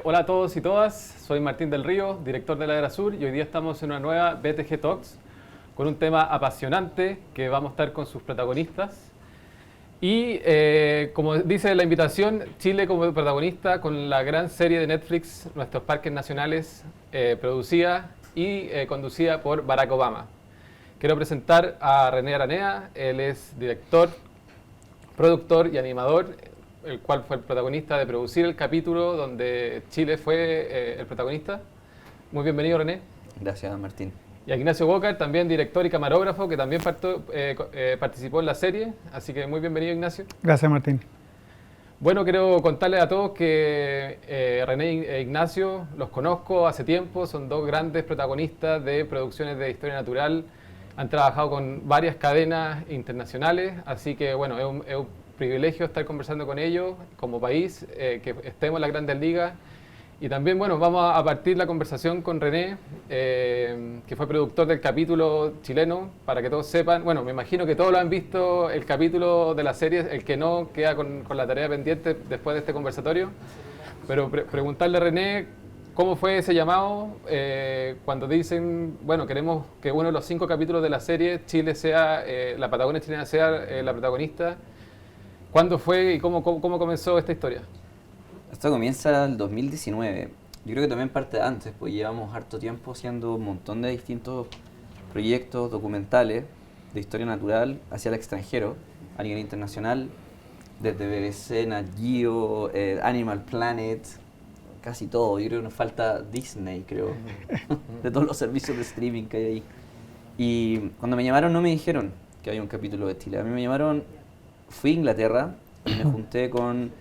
Hola a todos y todas, soy Martín del Río, director de Ladera Sur, y hoy día estamos en una nueva BTG Talks con un tema apasionante que vamos a estar con sus protagonistas. Y como dice la invitación, Chile como protagonista con la gran serie de Netflix, Nuestros Parques Nacionales, producida y conducida por Barack Obama. Quiero presentar a René Aranea, él es director, productor y animador, el cual fue el protagonista de producir el capítulo donde Chile fue el protagonista. Muy bienvenido, René. Gracias, Martín. Y a Ignacio Walker, también director y camarógrafo, que también participó en la serie. Así que muy bienvenido, Ignacio. Gracias, Martín. Bueno, quiero contarles a todos que René e Ignacio los conozco hace tiempo, son dos grandes protagonistas de producciones de historia natural, han trabajado con varias cadenas internacionales, así que bueno, es un privilegio estar conversando con ellos como país, que estemos en las grandes ligas. Y también, bueno, vamos a partir la conversación con René, que fue productor del capítulo chileno, para que todos sepan. Bueno, me imagino que todos lo han visto, el capítulo de la serie, el que no queda con la tarea pendiente después de este conversatorio. Pero preguntarle a René, ¿cómo fue ese llamado cuando dicen, bueno, queremos que uno de los 5 capítulos de la serie, Chile sea, la Patagonia chilena sea la protagonista? ¿Cuándo fue y cómo comenzó esta historia? Esto comienza el 2019. Yo creo que también parte antes, pues llevamos harto tiempo haciendo un montón de distintos proyectos documentales de historia natural hacia el extranjero, a nivel internacional, desde BBC, Nat Geo, Animal Planet, casi todo. Yo creo que nos falta Disney, creo, de todos los servicios de streaming que hay ahí. Y cuando me llamaron no me dijeron que había un capítulo de Chile. A mí me llamaron, fui a Inglaterra y me junté con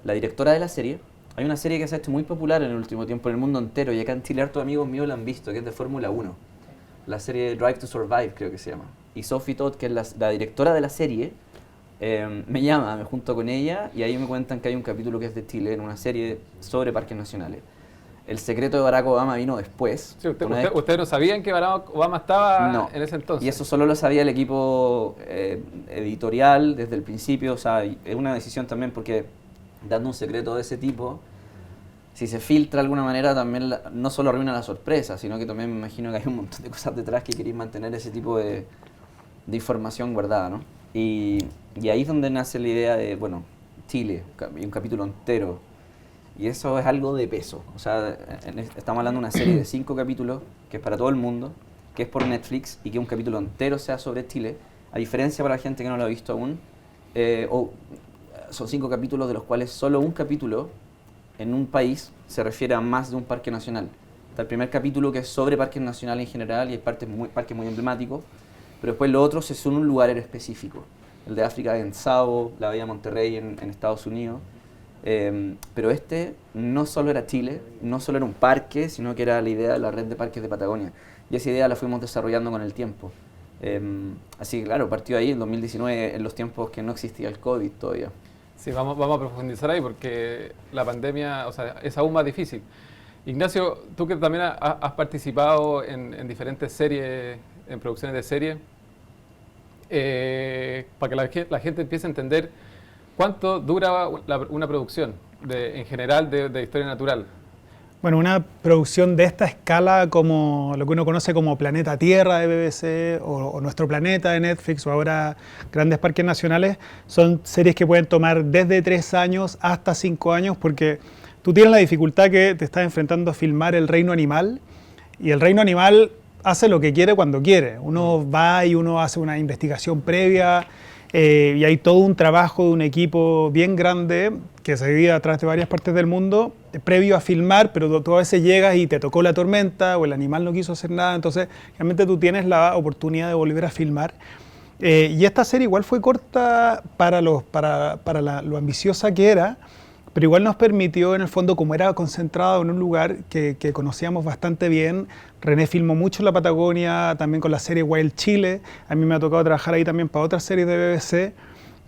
la directora de la serie. Hay una serie que se ha hecho muy popular en el último tiempo en el mundo entero, y acá en Chile hartos amigos míos la han visto, que es de Fórmula 1. La serie Drive to Survive, creo que se llama. Y Sophie Todd, que es la directora de la serie, me llama, me junto con ella, y ahí me cuentan que hay un capítulo que es de Chile, en una serie sobre parques nacionales. El secreto de Barack Obama vino después. Sí, ¿Ustedes no sabían que Barack Obama estaba en ese entonces? Y eso solo lo sabía el equipo editorial desde el principio. O sea, es una decisión también porque dando un secreto de ese tipo, si se filtra de alguna manera también no solo arruina la sorpresa, sino que también me imagino que hay un montón de cosas detrás que queréis mantener ese tipo de información guardada, ¿no? Y ahí es donde nace la idea de, bueno, Chile, un capítulo entero. Y eso es algo de peso. O sea, estamos hablando de una serie de 5 capítulos que es para todo el mundo, que es por Netflix, y que un capítulo entero sea sobre Chile. A diferencia para la gente que no lo ha visto aún, son 5 capítulos de los cuales solo un capítulo en un país se refiere a más de un parque nacional. Está el primer capítulo que es sobre parques nacionales en general y hay parques muy emblemáticos, pero después los otros es un lugar en específico. El de África en Tsavo, la Bahía Monterrey en Estados Unidos. Pero este no solo era Chile, no solo era un parque, sino que era la idea de la red de parques de Patagonia. Y esa idea la fuimos desarrollando con el tiempo. Así que claro, partió ahí en 2019, en los tiempos que no existía el COVID todavía. Sí, vamos a profundizar ahí porque la pandemia, o sea, es aún más difícil. Ignacio, tú que también has participado en diferentes series, en producciones de series, para que la gente empiece a entender ¿cuánto dura una producción en general de historia natural? Bueno, una producción de esta escala, como lo que uno conoce como Planeta Tierra de BBC o Nuestro Planeta de Netflix o ahora Grandes Parques Nacionales, son series que pueden tomar desde 3 años hasta 5 años porque tú tienes la dificultad que te estás enfrentando a filmar el reino animal y el reino animal hace lo que quiere cuando quiere. Uno va y uno hace una investigación previa. Y hay todo un trabajo de un equipo bien grande que se divide a través de varias partes del mundo previo a filmar, pero tú a veces llegas y te tocó la tormenta o el animal no quiso hacer nada, entonces realmente tú tienes la oportunidad de volver a filmar. Y esta serie igual fue corta para lo ambiciosa que era, pero igual nos permitió, en el fondo, como era concentrado en un lugar que conocíamos bastante bien. René filmó mucho en la Patagonia, también con la serie Wild Chile. A mí me ha tocado trabajar ahí también para otras series de BBC.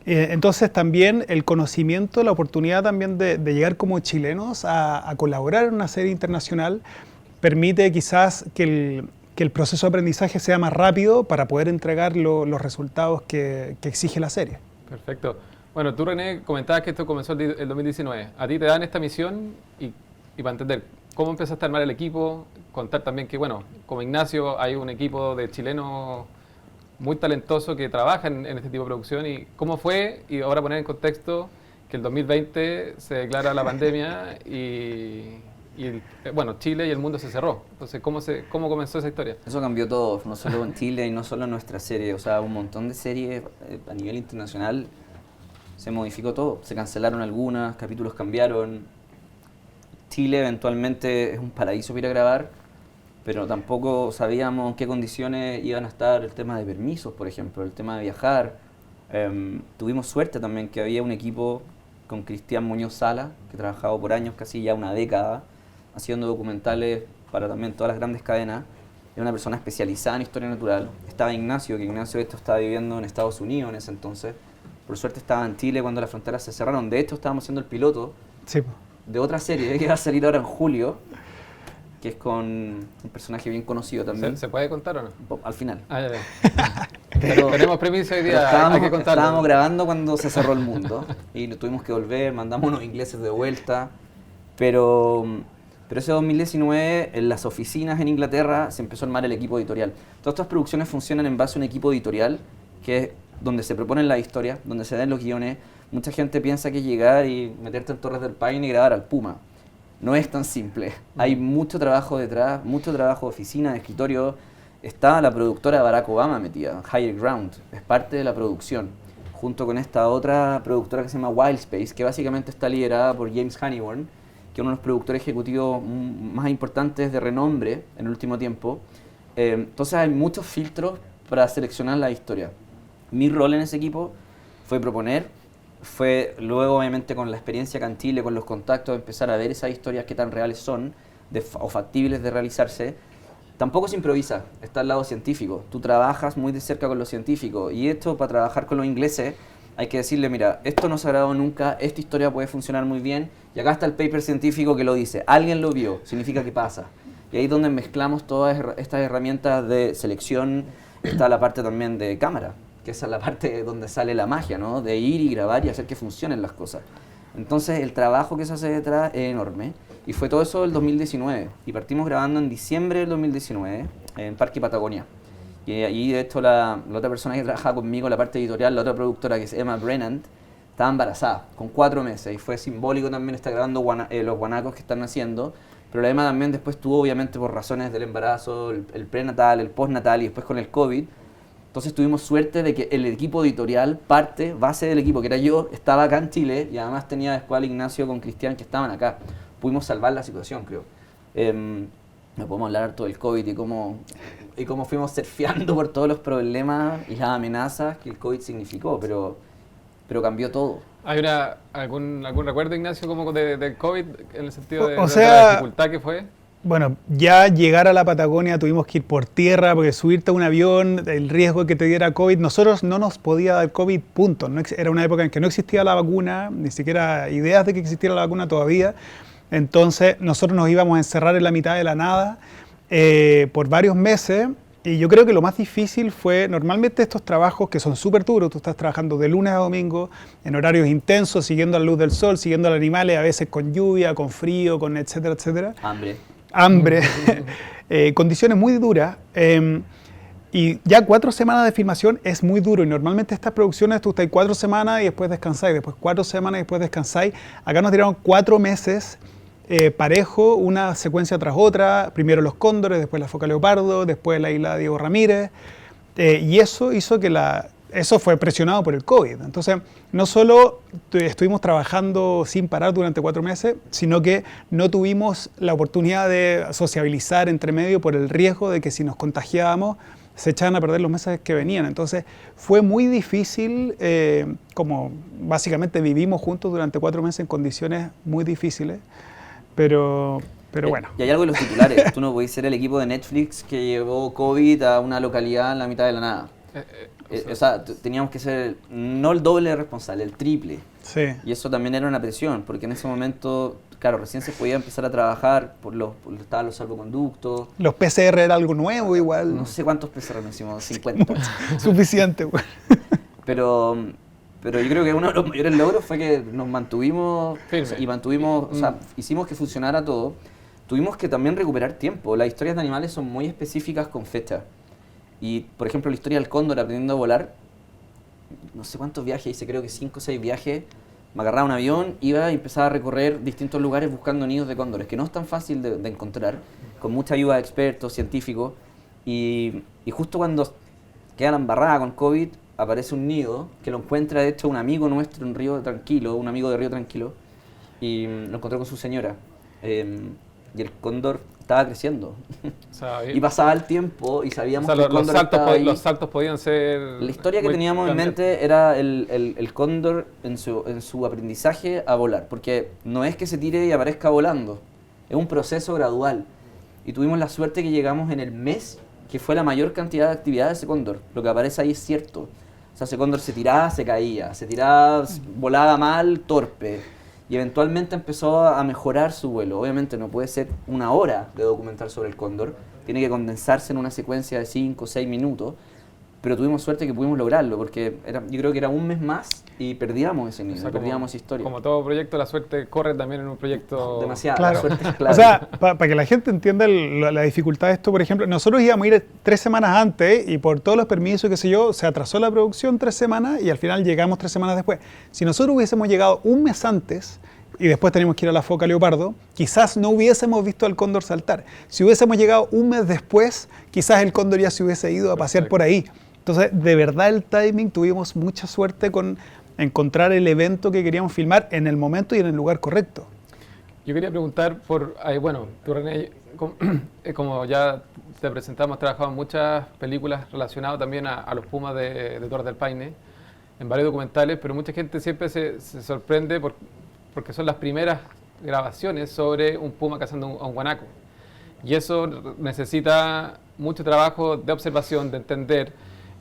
Entonces también el conocimiento, la oportunidad también de llegar como chilenos a colaborar en una serie internacional permite quizás que el proceso de aprendizaje sea más rápido para poder entregar los resultados que exige la serie. Perfecto. Bueno, tú, René, comentabas que esto comenzó el 2019. A ti te dan esta misión y y para entender cómo empezaste a armar el equipo, contar también que, bueno, como Ignacio hay un equipo de chilenos muy talentoso que trabaja en este tipo de producción y cómo fue, y ahora poner en contexto que el 2020 se declara la pandemia bueno, Chile y el mundo se cerró. Entonces, ¿cómo comenzó esa historia? Eso cambió todo, no solo en Chile y no solo en nuestra serie, o sea, un montón de series a nivel internacional se modificó todo, se cancelaron algunas, capítulos cambiaron. Chile eventualmente es un paraíso para ir a grabar, pero tampoco sabíamos en qué condiciones iban a estar el tema de permisos, por ejemplo, el tema de viajar. Tuvimos suerte también que había un equipo con Cristian Muñoz Sala, que trabajaba por años, casi ya una década, haciendo documentales para también todas las grandes cadenas. Era una persona especializada en historia natural. Estaba Ignacio, que Ignacio estaba viviendo en Estados Unidos en ese entonces. Por suerte estaba en Chile cuando las fronteras se cerraron. De hecho, estábamos haciendo el piloto de otra serie que va a salir ahora en julio, que es con un personaje bien conocido también. ¿Se puede contar o no? Al final. Ah, ya. Tenemos premisa hoy día, hay que contarlo. Estábamos grabando cuando se cerró el mundo y tuvimos que volver, mandamos unos ingleses de vuelta, pero ese 2019 en las oficinas en Inglaterra se empezó a armar el equipo editorial. Todas estas producciones funcionan en base a un equipo editorial que es donde se proponen las historias, donde se dan los guiones. Mucha gente piensa que es llegar y meterte en Torres del Paine y grabar al Puma. No es tan simple. Hay mucho trabajo detrás, mucho trabajo de oficina, de escritorio. Está la productora de Barack Obama metida, Higher Ground, es parte de la producción, junto con esta otra productora que se llama Wild Space, que básicamente está liderada por James Honeyborn, que es uno de los productores ejecutivos más importantes de renombre en el último tiempo. Entonces hay muchos filtros para seleccionar la historia. Mi rol en ese equipo fue proponer, fue luego obviamente con la experiencia acá en Chile, con los contactos, empezar a ver esas historias que tan reales son o factibles de realizarse. Tampoco se improvisa, está al lado científico. Tú trabajas muy de cerca con los científicos y esto para trabajar con los ingleses hay que decirle, mira, esto no se ha grabado nunca, esta historia puede funcionar muy bien y acá está el paper científico que lo dice. Alguien lo vio, significa que pasa. Y ahí es donde mezclamos todas estas herramientas de selección. Está la parte también de cámara, que esa es la parte donde sale la magia, ¿no? De ir y grabar y hacer que funcionen las cosas. Entonces el trabajo que se hace detrás es enorme. Y fue todo eso el 2019. Y partimos grabando en diciembre del 2019 en Parque Patagonia. Y allí, de hecho, la otra persona que trabajaba conmigo en la parte editorial, la otra productora, que es Emma Brennan, estaba embarazada con 4 meses. Y fue simbólico también estar grabando los guanacos que están naciendo. Pero la Emma también después tuvo, obviamente, por razones del embarazo, el prenatal, el postnatal y después con el COVID. Entonces tuvimos suerte de que el equipo editorial, base del equipo, que era yo, estaba acá en Chile y además tenía después al Ignacio con Cristian que estaban acá. Pudimos salvar la situación, creo. No podemos hablar harto del COVID y cómo fuimos surfeando por todos los problemas y las amenazas que el COVID significó, pero cambió todo. ¿Hay algún recuerdo, Ignacio, como del COVID en el sentido de sea, la dificultad que fue? Bueno, ya llegar a la Patagonia tuvimos que ir por tierra porque subirte a un avión, el riesgo de que te diera COVID, nosotros no nos podía dar COVID, punto. No, era una época en que no existía la vacuna, ni siquiera ideas de que existiera la vacuna todavía. Entonces nosotros nos íbamos a encerrar en la mitad de la nada por varios meses. Y yo creo que lo más difícil fue, normalmente estos trabajos que son súper duros, tú estás trabajando de lunes a domingo en horarios intensos, siguiendo la luz del sol, siguiendo a los animales, a veces con lluvia, con frío, con etcétera, etcétera. Hambre, condiciones muy duras. Y ya 4 semanas de filmación es muy duro y normalmente estas producciones tú estás 4 semanas y después descansáis, después 4 semanas y después descansáis. Acá nos tiraron 4 meses parejo, una secuencia tras otra, primero los cóndores, después la foca leopardo, después la isla Diego Ramírez, y eso hizo que eso fue presionado por el COVID. Entonces, no solo estuvimos trabajando sin parar durante 4 meses, sino que no tuvimos la oportunidad de sociabilizar entre medio por el riesgo de que si nos contagiábamos, se echaban a perder los meses que venían. Entonces, fue muy difícil, como básicamente vivimos juntos durante 4 meses en condiciones muy difíciles, pero bueno. Y hay algo de los titulares. Tú no podés ser el equipo de Netflix que llevó COVID a una localidad en la mitad de la nada. O sea, teníamos que ser no el doble responsable, el triple. Sí. Y eso también era una presión, porque en ese momento, claro, recién se podía empezar a trabajar, estaban los salvoconductos. Los PCR era algo nuevo igual. No sé cuántos PCR nos hicimos, 50. Suficiente, güey. Pero Pero yo creo que uno de los mayores logros fue que nos mantuvimos Firme. y mantuvimos, o sea, hicimos que funcionara todo. Tuvimos que también recuperar tiempo. Las historias de animales son muy específicas con fecha. Y, por ejemplo, la historia del cóndor aprendiendo a volar, no sé cuántos viajes hice, creo que 5 o 6 viajes. Me agarraba un avión, iba y empezaba a recorrer distintos lugares buscando nidos de cóndores, que no es tan fácil de encontrar, con mucha ayuda de expertos, científicos. Y justo cuando queda la embarrada con COVID, aparece un nido que lo encuentra, de hecho, un amigo nuestro en Río Tranquilo, un amigo de Río Tranquilo, y lo encontró con su señora. Y el cóndor estaba creciendo. O sea, Y pasaba el tiempo y sabíamos o sea, que el cóndor estaba ahí. los saltos podían ser... La historia que muy teníamos en cambiantes. mente era el cóndor en su aprendizaje a volar, porque no es que se tire y aparezca volando, es un proceso gradual. Y tuvimos la suerte que llegamos en el mes que fue la mayor cantidad de actividad de ese cóndor. Lo que aparece ahí es cierto. O sea, ese cóndor se tiraba, se caía, se tiraba, volaba mal, torpe. Y eventualmente empezó a mejorar su vuelo. Obviamente no puede ser una hora de documentar sobre el cóndor, tiene que condensarse en una secuencia de 5 o 6 minutos, pero tuvimos suerte que pudimos lograrlo, porque yo creo que era un mes más y perdíamos ese nivel, O sea, perdíamos esa historia. Como todo proyecto, la suerte corre también en un proyecto... Demasiado, Claro. la suerte es clave. O sea, para que la gente entienda la dificultad de esto, por ejemplo, nosotros íbamos a ir 3 semanas antes y por todos los permisos y qué sé yo, se atrasó la producción 3 semanas y al final llegamos 3 semanas después. Si nosotros hubiésemos llegado un mes antes y después teníamos que ir a la foca leopardo, quizás no hubiésemos visto al cóndor saltar. Si hubiésemos llegado un mes después, quizás el cóndor ya se hubiese ido a pasear por ahí. Entonces, de verdad el timing, tuvimos mucha suerte con encontrar el evento que queríamos filmar en el momento y en el lugar correcto. Yo quería preguntar por, bueno, tú René, como ya te presentamos, has trabajado en muchas películas relacionadas también a los pumas de Torres del Paine, en varios documentales, pero mucha gente siempre se sorprende porque son las primeras grabaciones sobre un puma cazando a un guanaco. Y eso necesita mucho trabajo de observación, de entender,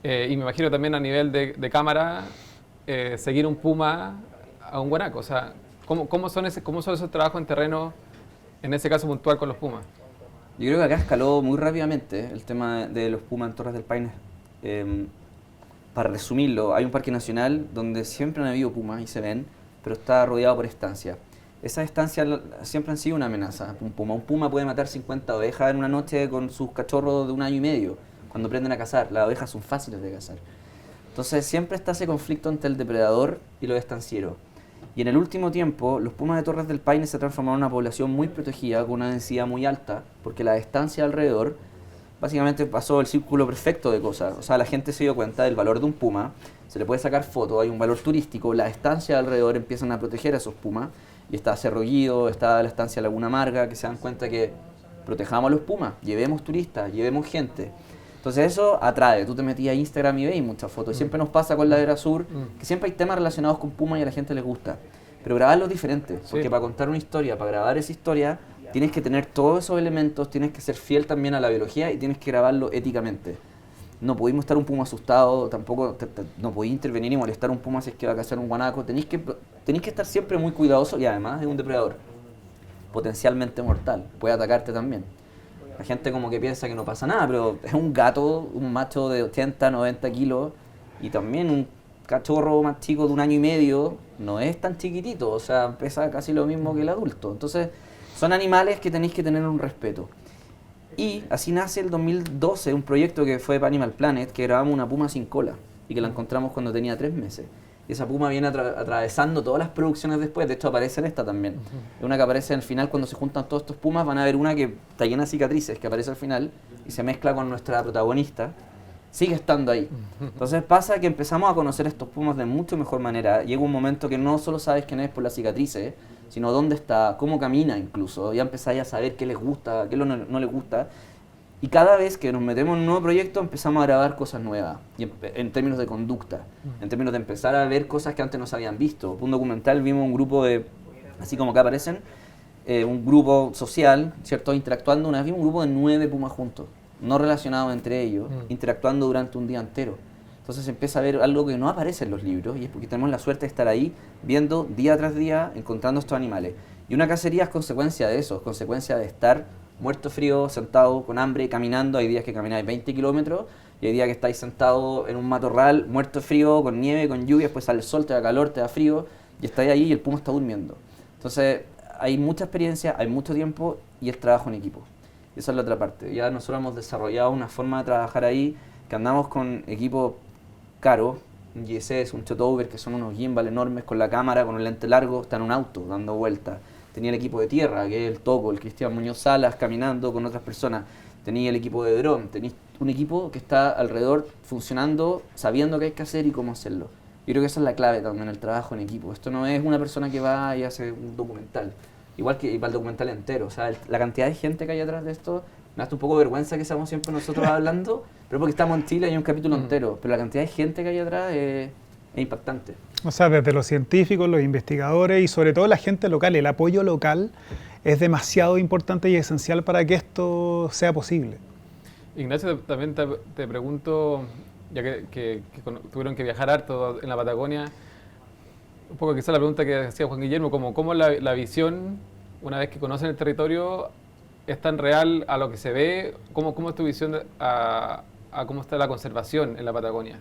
y me imagino también a nivel de cámara, seguir un puma a un guanaco. O sea, ¿cómo son esos trabajos en terreno, en ese caso puntual con los pumas? Yo creo que acá escaló muy rápidamente el tema de los pumas en Torres del Paine. Para resumirlo, hay un parque nacional donde siempre han habido pumas y se ven, pero está rodeado por estancias. Esas estancias siempre han sido una amenaza. Un puma puede matar 50 ovejas en una noche con sus cachorros de 1 año y medio, cuando aprenden a cazar. Las ovejas son fáciles de cazar. Entonces siempre está ese conflicto entre el depredador y los estancieros. Y en el último tiempo, los pumas de Torres del Paine se transformaron en una población muy protegida, con una densidad muy alta, porque la estancia alrededor, básicamente pasó el círculo perfecto de cosas. O sea, la gente se dio cuenta del valor de un puma, se le puede sacar fotos, hay un valor turístico, las estancias alrededor empiezan a proteger a esos pumas, y está Cerro Guido, está la estancia Laguna Amarga, que se dan cuenta que protejamos a los pumas, llevemos turistas, llevemos gente. Entonces eso atrae, tú te metías a Instagram y veis muchas fotos, y siempre nos pasa con Ladera Sur, que siempre hay temas relacionados con pumas y a la gente les gusta, pero grabarlo es diferente, porque Sí. para contar una historia, para grabar esa historia, tienes que tener todos esos elementos, tienes que ser fiel también a la biología y tienes que grabarlo éticamente. No pudimos estar un puma asustado, tampoco no podéis intervenir y molestar a un puma si es que va a cazar un guanaco. Tenéis que estar siempre muy cuidadosos y además es un depredador potencialmente mortal, puede atacarte también. La gente como que piensa que no pasa nada, pero es un gato, un macho de 80, 90 kilos y también un cachorro más chico de 1 año y medio, no es tan chiquitito, o sea, pesa casi lo mismo que el adulto. Entonces, son animales que tenéis que tener un respeto. Y así nace el 2012 un proyecto que fue para Animal Planet, que grabamos una puma sin cola y que la encontramos cuando tenía 3 meses. Y esa puma viene atravesando todas las producciones después, de hecho aparece en esta también. Es una que aparece al final cuando se juntan todos estos pumas, van a ver una que está llena de cicatrices, que aparece al final y se mezcla con nuestra protagonista. Sigue estando ahí. Entonces pasa que empezamos a conocer a estos pumas de mucho mejor manera. Llega un momento que no solo sabes quién es por las cicatrices, sino dónde está, cómo camina incluso. Ya empezáis a saber qué les gusta, qué no les gusta. Y cada vez que nos metemos en un nuevo proyecto empezamos a grabar cosas nuevas, y en términos de conducta, en términos de empezar a ver cosas que antes no se habían visto. Un documental vimos un grupo de, así como acá aparecen, un grupo social, ¿cierto? Interactuando. Una vez vimos un grupo de 9 pumas juntos, no relacionados entre ellos, interactuando durante un día entero. Entonces se empieza a ver algo que no aparece en los libros, y es porque tenemos la suerte de estar ahí viendo día tras día, encontrando estos animales. Y una cacería es consecuencia de eso, es consecuencia de estar muerto frío, sentado, con hambre, caminando. Hay días que camináis 20 kilómetros Y hay días que estáis sentado en un matorral, muerto de frío, con nieve, con lluvia, después sale el sol, te da calor, te da frío, y estáis ahí y el puma está durmiendo. Entonces, hay mucha experiencia, hay mucho tiempo y es trabajo en equipo. Y esa es la otra parte. Ya nosotros hemos desarrollado una forma de trabajar ahí, que andamos con equipo caro, un GSS, un Shotover, que son unos gimbal enormes con la cámara, con un lente largo, está en un auto dando vueltas. Tenía el equipo de tierra, que es el Toco, el Cristian Muñoz Salas, caminando con otras personas. Tenía el equipo de dron, tenía un equipo que está alrededor funcionando, sabiendo qué hay que hacer y cómo hacerlo. Yo creo que esa es la clave también, el trabajo en equipo. Esto no es una persona que va y hace un documental, igual que para el documental entero. O sea, la cantidad de gente que hay atrás de esto, me da un poco de vergüenza que seamos siempre nosotros hablando, pero porque estamos en Chile y hay un capítulo entero. Pero la cantidad de gente que hay atrás es impactante. O sea, desde los científicos, los investigadores y sobre todo la gente local, el apoyo local es demasiado importante y esencial para que esto sea posible. Ignacio, también te pregunto, ya que tuvieron que viajar harto en la Patagonia, un poco quizá la pregunta que hacía Juan Guillermo, ¿cómo la visión, una vez que conocen el territorio, es tan real a lo que se ve? ¿Cómo es tu visión a cómo está la conservación en la Patagonia?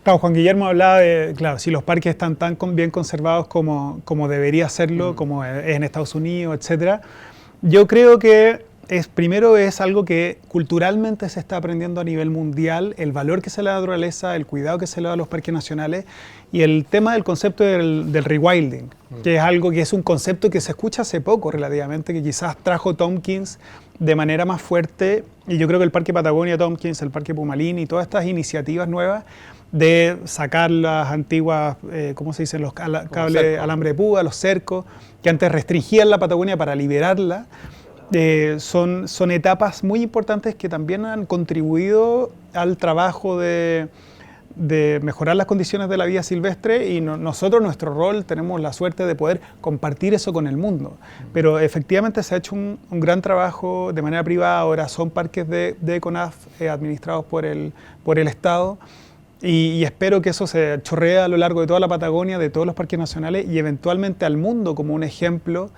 Claro, Juan Guillermo hablaba de, claro, si los parques están tan bien conservados como debería serlo, como es en Estados Unidos, etcétera. Yo creo que primero es algo que culturalmente se está aprendiendo a nivel mundial, el valor que se le da a la naturaleza, el cuidado que se le da a los parques nacionales y el tema del concepto del rewilding, que es algo que es un concepto que se escucha hace poco relativamente, que quizás trajo Tompkins de manera más fuerte, y yo creo que el Parque Patagonia Tompkins, el Parque Pumalín y todas estas iniciativas nuevas de sacar las antiguas, ¿cómo se dice? Los cables, alambre de púa, los cercos, que antes restringían la Patagonia para liberarla. Son etapas muy importantes que también han contribuido al trabajo de mejorar las condiciones de la vida silvestre y nosotros, nuestro rol, tenemos la suerte de poder compartir eso con el mundo. Pero efectivamente se ha hecho un gran trabajo de manera privada, ahora son parques de ECONAF administrados por el Estado. Y espero que eso se chorrea a lo largo de toda la Patagonia, de todos los parques nacionales y eventualmente al mundo como un ejemplo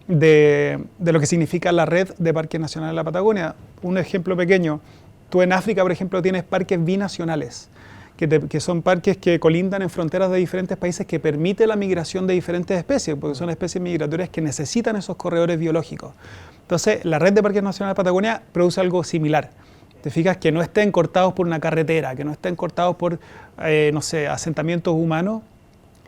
de lo que significa la red de parques nacionales de la Patagonia. Un ejemplo pequeño, tú en África, por ejemplo, tienes parques binacionales, que son parques que colindan en fronteras de diferentes países que permite la migración de diferentes especies, porque son especies migratorias que necesitan esos corredores biológicos. Entonces, la red de parques nacionales de la Patagonia produce algo similar. Te fijas que no estén cortados por una carretera, que no estén cortados por, no sé, asentamientos humanos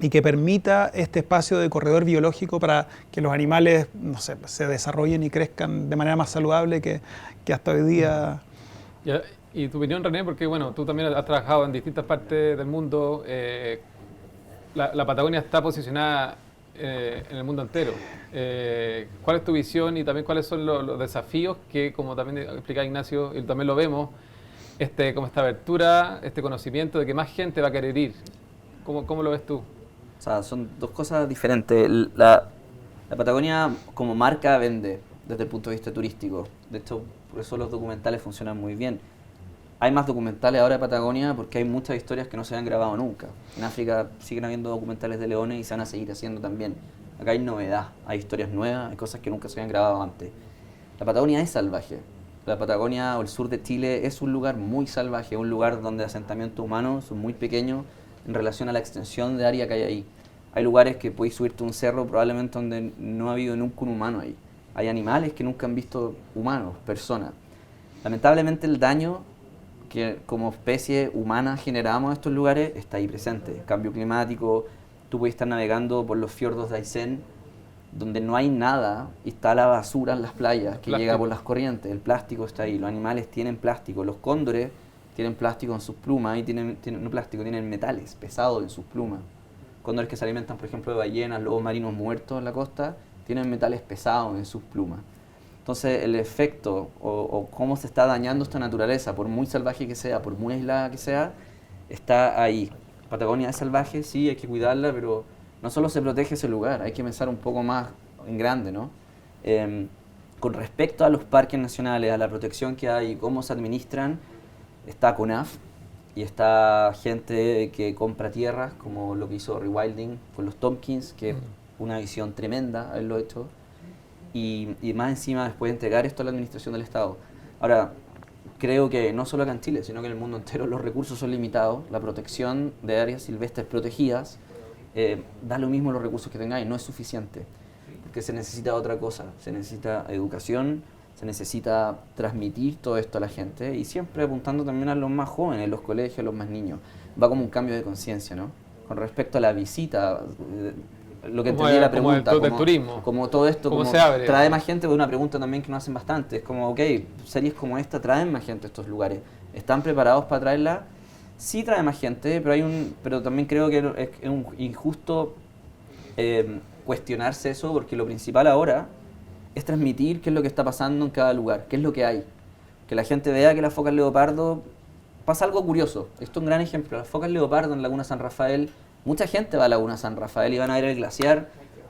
y que permita este espacio de corredor biológico para que los animales, no sé, se desarrollen y crezcan de manera más saludable que hasta hoy día. Y tu opinión, René, porque bueno, tú también has trabajado en distintas partes del mundo. La Patagonia está posicionada en el mundo entero. ¿Cuál es tu visión y también cuáles son los desafíos que, como también explicaba Ignacio, y también lo vemos, como esta abertura, este conocimiento de que más gente va a querer ir? ¿Cómo lo ves tú? O sea, son dos cosas diferentes. La Patagonia como marca vende desde el punto de vista turístico. De hecho, por eso los documentales funcionan muy bien. Hay más documentales ahora de Patagonia porque hay muchas historias que no se han grabado nunca. En África siguen habiendo documentales de leones y se van a seguir haciendo también. Acá hay novedad, hay historias nuevas, hay cosas que nunca se habían grabado antes. La Patagonia es salvaje. La Patagonia o el sur de Chile es un lugar muy salvaje, un lugar donde asentamientos humanos son muy pequeños en relación a la extensión de área que hay ahí. Hay lugares que podéis subirte a un cerro probablemente donde no ha habido nunca un humano ahí. Hay animales que nunca han visto humanos, personas. Lamentablemente el daño que como especie humana generamos a estos lugares está ahí presente. Cambio climático, tú puedes estar navegando por los fiordos de Aysén, donde no hay nada, y está la basura en las playas que llega por las corrientes, el plástico está ahí, los animales tienen plástico, los cóndores tienen plástico en sus plumas, y tienen metales pesados en sus plumas. Cóndores que se alimentan, por ejemplo, de ballenas, lobos marinos muertos en la costa, tienen metales pesados en sus plumas. Entonces el efecto o cómo se está dañando esta naturaleza, por muy salvaje que sea, por muy aislada que sea, está ahí. Patagonia es salvaje, sí, hay que cuidarla, pero no solo se protege ese lugar, hay que pensar un poco más en grande, ¿no? Con respecto a los parques nacionales, a la protección que hay y cómo se administran, está CONAF y está gente que compra tierras, como lo que hizo Rewilding con los Tompkins, que es una visión tremenda haberlo hecho. Y más encima después de entregar esto a la administración del Estado. Ahora, creo que no solo acá en Chile, sino que en el mundo entero los recursos son limitados. La protección de áreas silvestres protegidas, da lo mismo los recursos que tengáis, no es suficiente. Porque se necesita otra cosa, se necesita educación, se necesita transmitir todo esto a la gente y siempre apuntando también a los más jóvenes, los colegios, los más niños. Va como un cambio de conciencia, ¿no? Con respecto a la visita, lo que entendí la pregunta, como el turismo. Como todo esto, ¿Cómo como se abre? trae más gente, una pregunta también que nos hacen bastante, es como, ok, series como esta traen más gente a estos lugares, ¿están preparados para traerla? Sí trae más gente, pero también creo que es un injusto cuestionarse eso, porque lo principal ahora es transmitir qué es lo que está pasando en cada lugar, qué es lo que hay. Que la gente vea que las focas leopardo, pasa algo curioso, esto es un gran ejemplo, las focas leopardo en Laguna San Rafael, mucha gente va a Laguna San Rafael y van a ver el glaciar,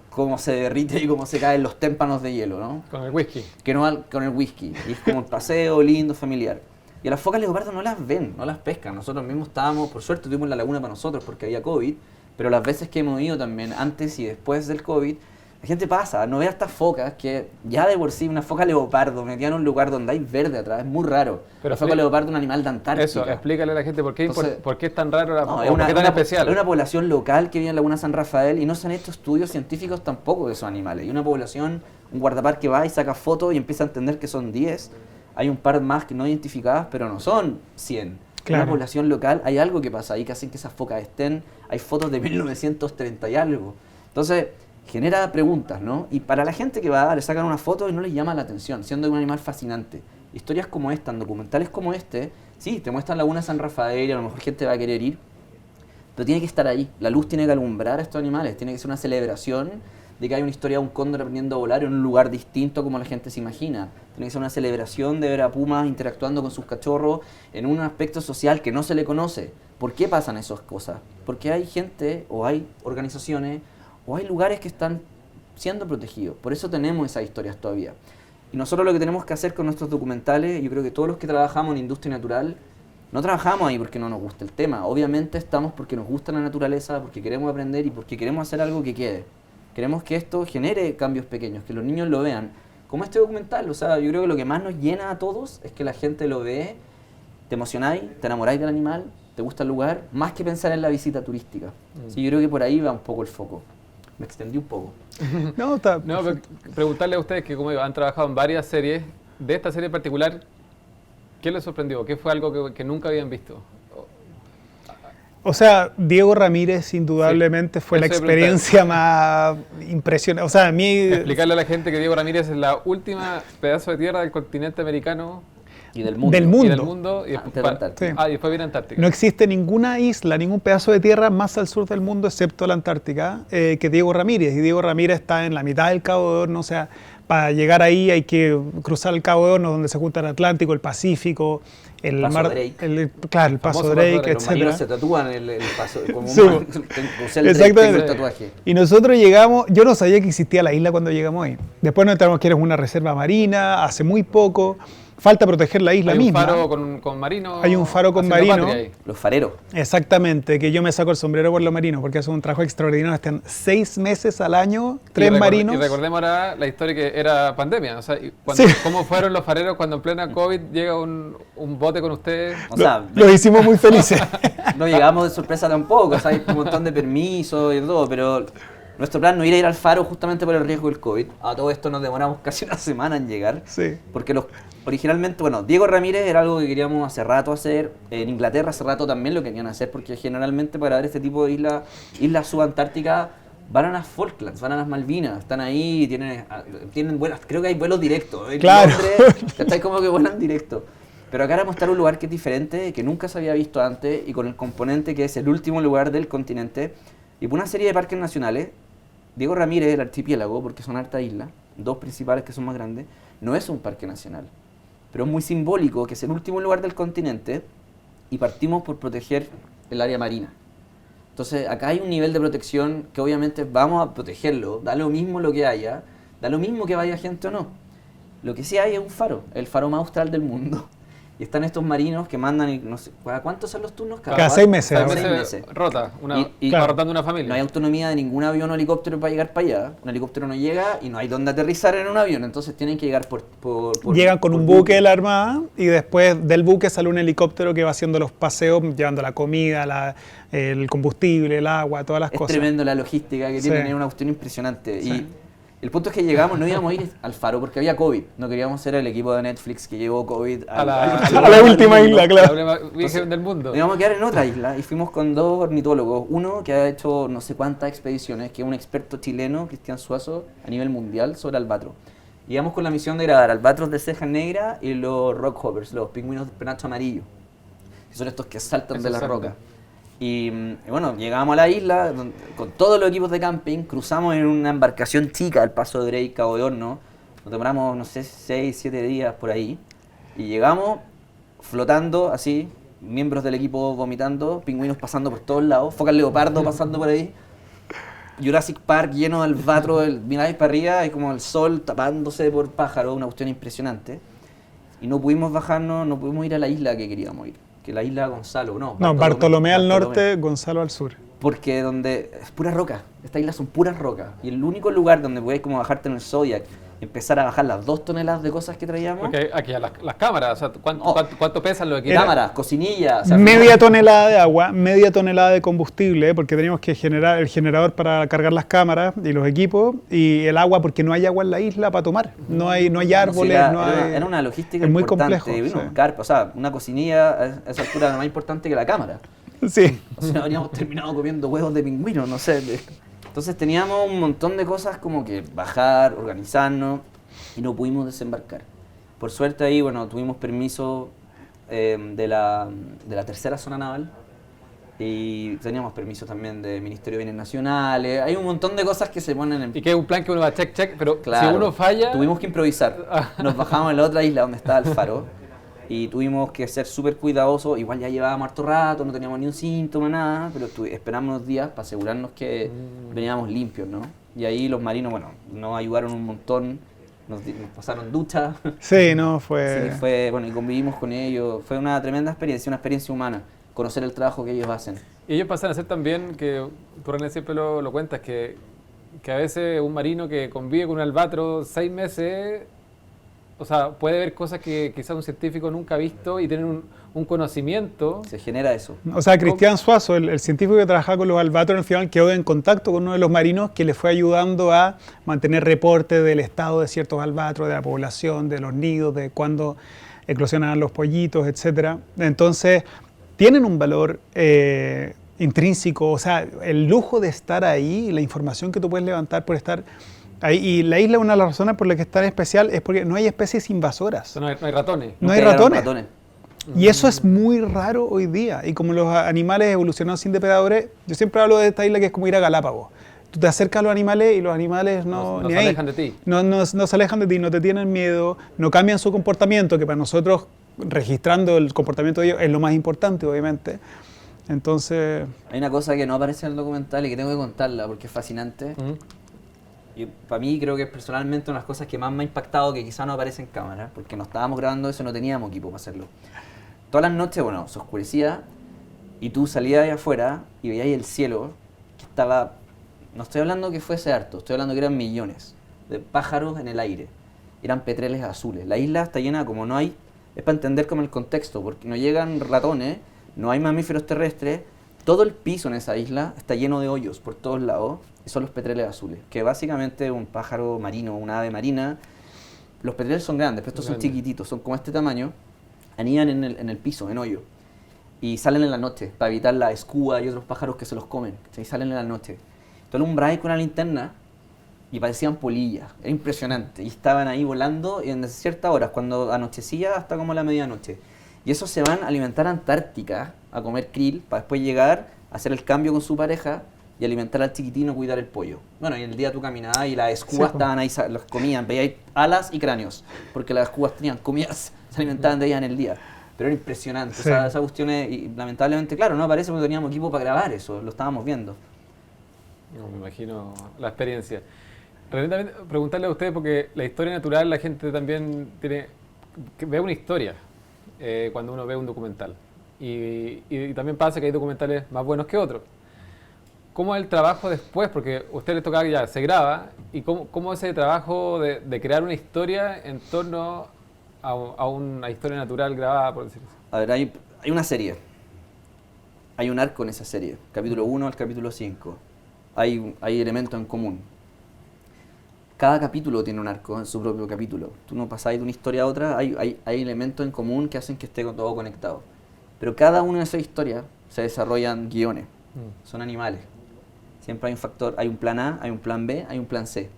cómo se derrite y cómo se caen los témpanos de hielo, ¿no? Con el whisky. Que no va con el whisky, y es como un paseo lindo, familiar. Y a las focas leopardo no las ven, no las pescan. Nosotros mismos estábamos, por suerte tuvimos la laguna para nosotros porque había COVID, pero las veces que hemos ido también, antes y después del COVID, la gente pasa, no ve a estas focas que ya de por sí, una foca leopardo metida en un lugar donde hay verde atrás, es muy raro. Pero la foca leopardo es un animal de Antártica. Eso, explícale a la gente por qué, Entonces, por qué es tan raro la no, foca, por qué tan especial. Es una población local que vive en Laguna San Rafael y no se han hecho estudios científicos tampoco de esos animales. Y una población, un guardaparque va y saca fotos y empieza a entender que son 10. Hay un par más que no identificadas, pero no son 100. Claro. En una población local hay algo que pasa ahí que hacen que esas focas estén. Hay fotos de 1930 y algo. Entonces, genera preguntas, ¿no? Y para la gente que va, le sacan una foto y no les llama la atención, siendo un animal fascinante. Historias como esta, documentales como este, sí, te muestran Laguna San Rafael y a lo mejor gente va a querer ir, pero tiene que estar ahí. La luz tiene que alumbrar a estos animales, tiene que ser una celebración de que hay una historia de un cóndor aprendiendo a volar en un lugar distinto como la gente se imagina. Tiene que ser una celebración de ver a pumas interactuando con sus cachorros en un aspecto social que no se le conoce. ¿Por qué pasan esas cosas? Porque hay gente, o hay organizaciones, o hay lugares que están siendo protegidos. Por eso tenemos esas historias todavía. Y nosotros lo que tenemos que hacer con nuestros documentales, yo creo que todos los que trabajamos en industria natural, no trabajamos ahí porque no nos gusta el tema. Obviamente estamos porque nos gusta la naturaleza, porque queremos aprender y porque queremos hacer algo que quede. Queremos que esto genere cambios pequeños, que los niños lo vean. Como este documental, o sea, yo creo que lo que más nos llena a todos es que la gente lo ve, te emocionáis, te enamoráis del animal, te gusta el lugar, más que pensar en la visita turística. Sí, yo creo que por ahí va un poco el foco. Me extendí un poco. No, pero preguntarle a ustedes que como digo, han trabajado en varias series, de esta serie en particular, ¿qué les sorprendió? ¿Qué fue algo que nunca habían visto? O sea, Diego Ramírez indudablemente fue la experiencia más impresionante. O sea, a mí... Explicarle a la gente que Diego Ramírez es la última pedazo de tierra del continente americano. Y del mundo. Del Y del mundo. Y después viene Antártica. No existe ninguna isla, ningún pedazo de tierra más al sur del mundo, excepto la Antártica, que Diego Ramírez. Y Diego Ramírez está en la mitad del Cabo de Hornos. O sea, para llegar ahí hay que cruzar el Cabo de Hornos, donde se junta el Atlántico, el Pacífico, el paso mar... Drake. Claro, el paso Drake, etc. Los marinos se tatúan el paso, como sí, el tatuaje. Y nosotros llegamos, yo no sabía que existía la isla cuando llegamos ahí. Después nos enteramos que era una reserva marina, hace muy poco. Falta proteger la isla misma. Hay un faro con marino. Hay un faro con marino. Los fareros. Exactamente, que yo me saco el sombrero por los marinos, porque es un trabajo extraordinario. Están 6 meses al año, 3 marinos. Y recordemos ahora la historia que era pandemia. O sea, ¿cómo fueron los fareros cuando en plena COVID llega un bote con ustedes? O sea, los hicimos muy felices. No llegamos de sorpresa tampoco, o sea, hay un montón de permisos y todo, pero nuestro plan no era ir al faro justamente por el riesgo del COVID. A todo esto nos demoramos casi una semana en llegar. Sí. Porque originalmente, bueno, Diego Ramírez era algo que queríamos hace rato hacer. En Inglaterra hace rato también lo querían hacer, porque generalmente para ver este tipo de islas subantárticas van a las Falklands, van a las Malvinas, están ahí, tienen vuelos, creo que hay vuelos directos. Claro. Está como que vuelan directo. Pero acá vamos a estar en un lugar que es diferente, que nunca se había visto antes, y con el componente que es el último lugar del continente. Y por una serie de parques nacionales, Diego Ramírez, el archipiélago, porque son hartas islas, 2 principales que son más grandes, no es un parque nacional. Pero es muy simbólico que es el último lugar del continente y partimos por proteger el área marina. Entonces acá hay un nivel de protección que obviamente vamos a protegerlo, da lo mismo lo que haya, da lo mismo que vaya gente o no. Lo que sí hay es un faro, el faro más austral del mundo. Y están estos marinos que mandan, y no sé, ¿cada cuántos son los turnos? Cada 6 meses. Cada ahora. 6 meses. meses rota, Y va rotando una familia. No hay autonomía de ningún avión o helicóptero para llegar para allá. Un helicóptero no llega y no hay dónde aterrizar en un avión, entonces tienen que llegar por Llegan con por un buque de la Armada y después del buque sale un helicóptero que va haciendo los paseos, llevando la comida, el combustible, el agua, todas las Es cosas. tremendo la logística que Sí. tienen, es una cuestión impresionante. Sí. Y el punto es que llegamos, no íbamos a ir al Faro porque había COVID. No queríamos ser el equipo de Netflix que llevó COVID A la a la última mundo. isla, claro. La problema virgen del mundo. Nos íbamos a quedar en otra isla y fuimos con 2 ornitólogos. Uno que ha hecho no sé cuántas expediciones, que es un experto chileno, Cristian Suazo, a nivel mundial sobre albatros. Llegamos con la misión de grabar albatros de ceja negra y los rockhoppers, los pingüinos de penacho amarillo, que son estos que saltan de la roca. Y bueno, llegamos a la isla con todos los equipos de camping, cruzamos en una embarcación chica al paso de Drake, Cabo de Horno, nos demoramos, no sé, 6, 7 días por ahí, y llegamos flotando así, miembros del equipo vomitando, pingüinos pasando por todos lados, focas leopardo pasando por ahí, Jurassic Park lleno de albatros, miráis para arriba y como el sol tapándose por pájaros, una cuestión impresionante. Y no pudimos bajarnos, no pudimos ir a la isla que queríamos ir, que la isla Gonzalo, No, Bartolomé al norte, Gonzalo al sur. Porque donde es pura roca, estas islas son puras rocas. Y el único lugar donde podéis como bajarte en el Zodiac, empezar a bajar las 2 toneladas de cosas que traíamos. Porque aquí a las cámaras, o sea, ¿cuánto, No. cuánto pesan los equipos? Cámaras, cocinillas. O sea, Media tonelada de agua, media tonelada de combustible, porque teníamos que generar el generador para cargar las cámaras y los equipos, y el agua porque no hay agua en la isla para tomar. No hay árboles, era, no hay... era una logística es muy importante. complejo, Y bueno, sí. carpa, o sea, una cocinilla a esa altura era más importante que la cámara. Sí. O sea, habríamos terminado comiendo huevos de pingüino, no sé. Entonces teníamos un montón de cosas como que bajar, organizarnos, y no pudimos desembarcar. Por suerte ahí, bueno, tuvimos permiso de la tercera zona naval y teníamos permiso también del Ministerio de Bienes Nacionales. Hay un montón de cosas que se ponen en... Y que es un plan que uno va check, pero Claro, si uno falla... tuvimos que improvisar. Nos bajamos en la otra isla donde estaba el faro y tuvimos que ser súper cuidadosos. Igual ya llevábamos harto rato, no teníamos ni un síntoma, nada, pero esperamos unos días para asegurarnos que veníamos limpios, ¿no? Y ahí los marinos, bueno, nos ayudaron un montón, nos pasaron duchas. Sí, no, fue... Sí, fue, bueno, y convivimos con ellos. Fue una tremenda experiencia, una experiencia humana, conocer el trabajo que ellos hacen. Y ellos pasan a ser también, que tú René siempre lo cuentas, que a veces un marino que convive con un albatros 6 meses, o sea, puede ver cosas que quizás un científico nunca ha visto y tener un conocimiento. Se genera eso. O sea, Cristian Suazo, el científico que trabajaba con los albatros, al final quedó en contacto con uno de los marinos que le fue ayudando a mantener reporte del estado de ciertos albatros, de la población, de los nidos, de cuándo eclosionan los pollitos, etc. Entonces, tienen un valor intrínseco, o sea, el lujo de estar ahí, la información que tú puedes levantar por estar ahí. Y la isla, una de las razones por las que es tan especial es porque no hay especies invasoras. No hay ratones. No hay Nunca llegaron ratones. Y eso es muy raro hoy día. Y como los animales evolucionaron sin depredadores, yo siempre hablo de esta isla que es como ir a Galápagos. Tú te acercas a los animales y los animales no se ahí. alejan de ti. No se alejan de ti, no te tienen miedo, no cambian su comportamiento, que para nosotros, registrando el comportamiento de ellos, es lo más importante, obviamente. Entonces... Hay una cosa que no aparece en el documental y que tengo que contarla porque es fascinante. Y para mí creo que es personalmente una de las cosas que más me ha impactado, que quizá no aparece en cámara, porque no estábamos grabando eso, no teníamos equipo para hacerlo. Todas las noches, bueno, se oscurecía y tú salías ahí afuera y veías el cielo que estaba, no estoy hablando que fuese harto, estoy hablando que eran millones de pájaros en el aire. Eran petreles azules. La isla está llena, como no hay, es para entender como el contexto, porque no llegan ratones, no hay mamíferos terrestres, todo el piso en esa isla está lleno de hoyos por todos lados, y son los petreles azules, que básicamente un pájaro marino, una ave marina. Los petreles son grandes, pero estos son chiquititos, son como este tamaño, anidan en el piso, en hoyo, y salen en la noche para evitar la escúa y otros pájaros que se los comen, y salen en la noche. Tú alumbrabas con una linterna y parecían polillas, era impresionante, y estaban ahí volando y en ciertas horas, cuando anochecía hasta como la medianoche. Y esos se van a alimentar a Antártica, a comer krill, para después llegar, a hacer el cambio con su pareja y alimentar al chiquitino, cuidar el pollo. Bueno, y el día tú caminabas y las escúas estaban ahí, los comían, veías alas y cráneos, porque las escúas tenían comidas, se alimentaban de ellas en el día. Pero era impresionante, Sí. esa cuestión es, y lamentablemente, claro, no aparece porque teníamos equipo para grabar eso, lo estábamos viendo. No, me imagino la experiencia. René, también preguntarle a usted, porque la historia natural, la gente también ve una historia. cuando uno ve un documental. Y también pasa que hay documentales más buenos que otros. ¿Cómo es el trabajo después? Porque a usted le toca ya, se graba, y cómo es ese trabajo de crear una historia en torno a una historia natural grabada, por decirlo así. A ver, hay una serie. Hay un arco en esa serie, capítulo 1 al capítulo 5. Hay elementos en común. Cada capítulo tiene un arco en su propio capítulo. Tú no pasás de una historia a otra, hay elementos en común que hacen que esté todo conectado. Pero cada una de esas historias se desarrollan guiones, son animales. Siempre hay un factor, hay un plan A, hay un plan B, hay un plan C.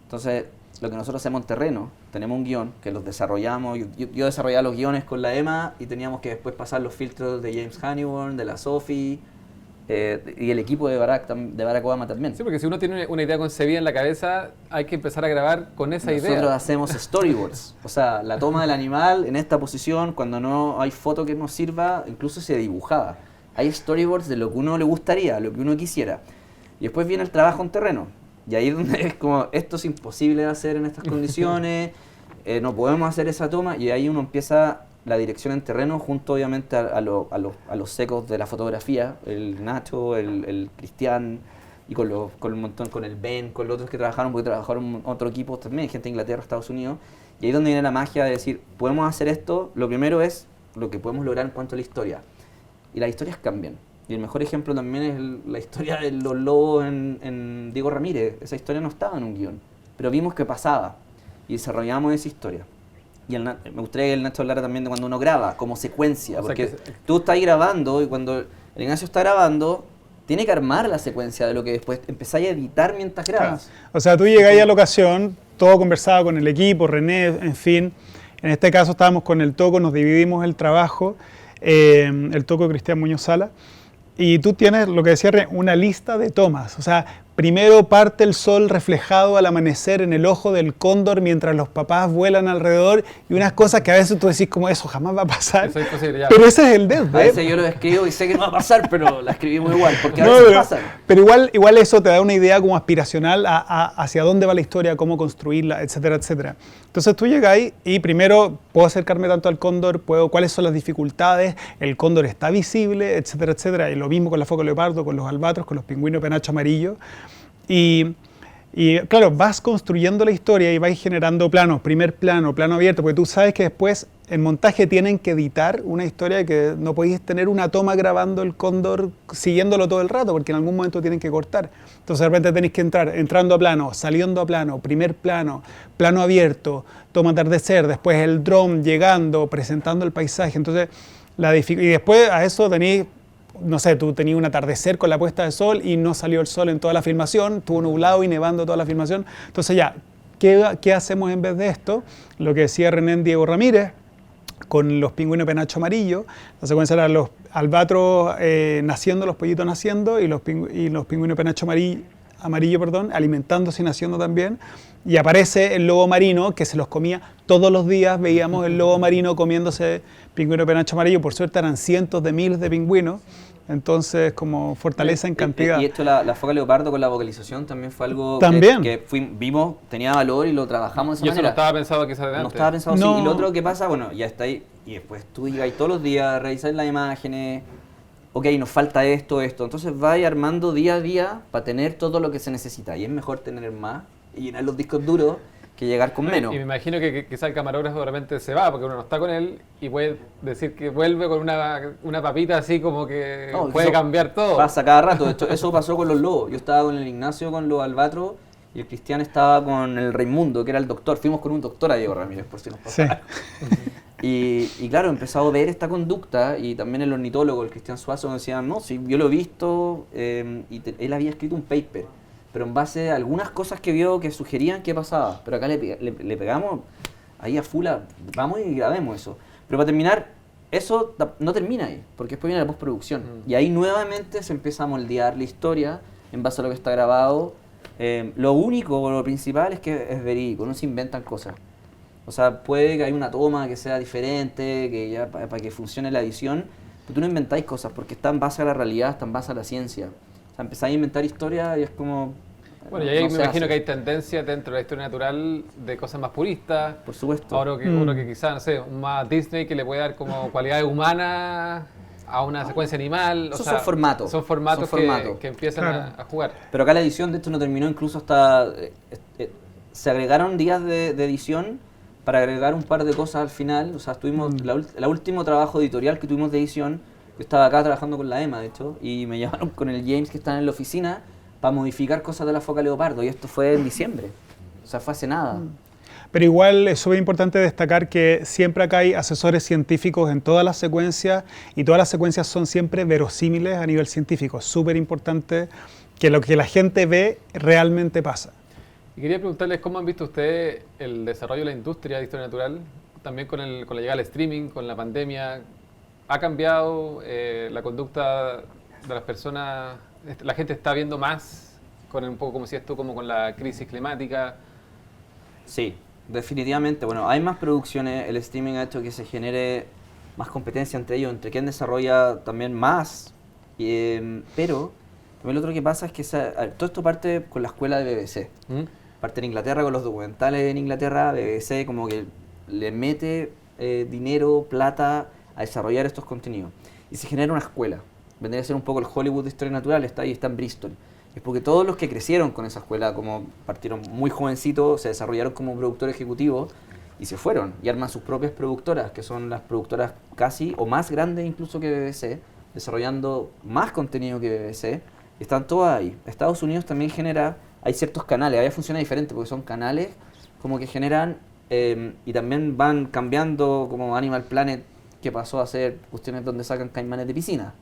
Entonces, lo que nosotros hacemos en terreno, tenemos un guión que los desarrollamos. Yo desarrollaba los guiones con la Emma y teníamos que después pasar los filtros de James Honeyborn, de la Sophie y el equipo de Barack Obama también. Sí, porque si uno tiene una idea concebida en la cabeza, hay que empezar a grabar con esa idea. Nosotros hacemos storyboards, o sea, la toma del animal en esta posición, cuando no hay foto que nos sirva, incluso se dibujaba. Hay storyboards de lo que uno le gustaría, lo que uno quisiera. Y después viene el trabajo en terreno. Y ahí es donde es como, esto es imposible de hacer en estas condiciones, no podemos hacer esa toma, y ahí uno empieza la dirección en terreno junto obviamente a los secos de la fotografía, el Nacho, el Cristian, y con un montón, con el Ben, con los otros que trabajaron, porque trabajaron otro equipo también, gente de Inglaterra, Estados Unidos, y ahí es donde viene la magia de decir, podemos hacer esto, lo primero es lo que podemos lograr en cuanto a la historia, y las historias cambian. Y el mejor ejemplo también es la historia de los lobos en Diego Ramírez. Esa historia no estaba en un guión, pero vimos que pasaba y desarrollamos esa historia. Y me gustaría que el Nacho hablara también de cuando uno graba, como secuencia, O sea porque que tú estás grabando y cuando el Ignacio está grabando, tiene que armar la secuencia de lo que después empezáis a editar mientras grabas. Claro. O sea, tú llegáis a la ocasión, todo conversado con el equipo, René, en fin. En este caso estábamos con el Toco, nos dividimos el trabajo, el Toco Cristian Muñoz Sala. Y tú tienes, lo que decía, una lista de tomas. O sea, primero parte el sol reflejado al amanecer en el ojo del cóndor mientras los papás vuelan alrededor, y unas cosas que a veces tú decís como eso jamás va a pasar. Eso es imposible, ya. Pero ese es el deathbed. A veces yo lo escribo y sé que no va a pasar, pero la escribimos igual, porque a No, veces pasa. pero igual eso te da una idea como aspiracional hacia dónde va la historia, cómo construirla, etcétera, etcétera. Entonces tú llegas ahí y primero puedo acercarme tanto al cóndor, cuáles son las dificultades, el cóndor está visible, etcétera, etcétera. Y lo mismo con la foca leopardo, con los albatros, con los pingüinos de penacho amarillo. Y claro, vas construyendo la historia y vas generando planos, primer plano, plano abierto, porque tú sabes que después en montaje tienen que editar una historia que no podéis tener una toma grabando el cóndor siguiéndolo todo el rato, porque en algún momento tienen que cortar. Entonces de repente tenéis que entrando a plano, saliendo a plano, primer plano, plano abierto, toma atardecer, después el dron llegando, presentando el paisaje. Entonces, y después a eso tenéis, no sé, tú tenías un atardecer con la puesta de sol y no salió el sol en toda la filmación, estuvo nublado y nevando toda la filmación. Entonces ya, ¿qué hacemos en vez de esto? Lo que decía René Diego Ramírez, con los pingüinos de penacho amarillo, la secuencia era los albatros naciendo, los pollitos naciendo, y los pingüinos de penacho amarillo, alimentándose y naciendo también. Y aparece el lobo marino, que se los comía todos los días, veíamos el lobo marino comiéndose pingüino de penacho amarillo. Por suerte eran cientos de miles de pingüinos, entonces como fortaleza en cantidad. Y esto, la foca leopardo con la vocalización también fue algo que vimos, tenía valor y lo trabajamos de esa manera. ¿Y eso no estaba pensado quizás de antes? No estaba pensado No. así. Y lo otro que pasa, bueno, ya está ahí, y después tú llegas todos los días, revisas las imágenes, ok, nos falta esto, entonces vas armando día a día para tener todo lo que se necesita, y es mejor tener más y llenar los discos duros que llegar con menos. Y me imagino que quizá el camarógrafo de repente se va porque uno no está con él y puede decir que vuelve con una papita así como que No, puede cambiar todo. Pasa cada rato. Eso pasó con los lobos. Yo estaba con el Ignacio con los albatros y el Cristian estaba con el Raimundo, que era el doctor. Fuimos con un doctor a Diego Ramírez, por si nos pasa algo. Y claro, empezó a ver esta conducta, y también el ornitólogo, el Cristian Suazo, decía, no, sí, yo lo he visto, él había escrito un paper, pero en base a algunas cosas que vio que sugerían qué pasaba. Pero acá le pegamos ahí a full, vamos y grabemos eso. Pero para terminar, eso no termina ahí, porque después viene la postproducción. Y ahí nuevamente se empieza a moldear la historia en base a lo que está grabado. Lo único, lo principal es que es verídico, no se inventan cosas. O sea, puede que haya una toma que sea diferente, que ya para que funcione la edición, pero tú no inventáis cosas porque está en base a la realidad, está en base a la ciencia. O sea, empezáis a inventar historias y es como, Bueno, y ahí no me se imagino hace. que hay tendencias dentro de la historia natural de cosas más puristas. Por supuesto. Ahora que uno que quizás, no sé, un más Disney que le puede dar como cualidades humanas a una secuencia animal. O Esos sea, son formatos. Son formatos, Son formatos. que empiezan Claro. a jugar. Pero acá la edición de esto no terminó, incluso hasta se agregaron días de edición para agregar un par de cosas al final. O sea, tuvimos la último trabajo editorial que tuvimos de edición. Yo estaba acá trabajando con la Emma, de hecho, y me llamaron con el James que está en la oficina para modificar cosas de la foca leopardo. Y esto fue en diciembre. O sea, fue hace nada. Pero igual es súper importante destacar que siempre acá hay asesores científicos en todas las secuencias y todas las secuencias son siempre verosímiles a nivel científico. Es súper importante que lo que la gente ve realmente pasa. Y quería preguntarles cómo han visto ustedes el desarrollo de la industria de historia natural, también con la llegada del streaming, con la pandemia. ¿Ha cambiado la conducta de las personas? ¿La gente está viendo más con un poco, como decías tú, como con la crisis climática? Sí, definitivamente. Bueno, hay más producciones, el streaming ha hecho que se genere más competencia entre ellos, entre quien desarrolla también más. Pero también lo otro que pasa es que a ver, todo esto parte con la escuela de BBC. ¿Mm? Parte en Inglaterra con los documentales en Inglaterra, BBC como que le mete dinero, plata a desarrollar estos contenidos. Y se genera una escuela. Vendría a ser un poco el Hollywood de historia natural, está ahí, está en Bristol. Es porque todos los que crecieron con esa escuela, como partieron muy jovencitos, se desarrollaron como productor ejecutivo y se fueron y arman sus propias productoras, que son las productoras casi o más grandes incluso que BBC, desarrollando más contenido que BBC. Y están todas ahí. Estados Unidos también genera, hay ciertos canales, allá funciona diferente porque son canales como que generan y también van cambiando, como Animal Planet, que pasó a ser cuestiones donde sacan caimanes de piscina.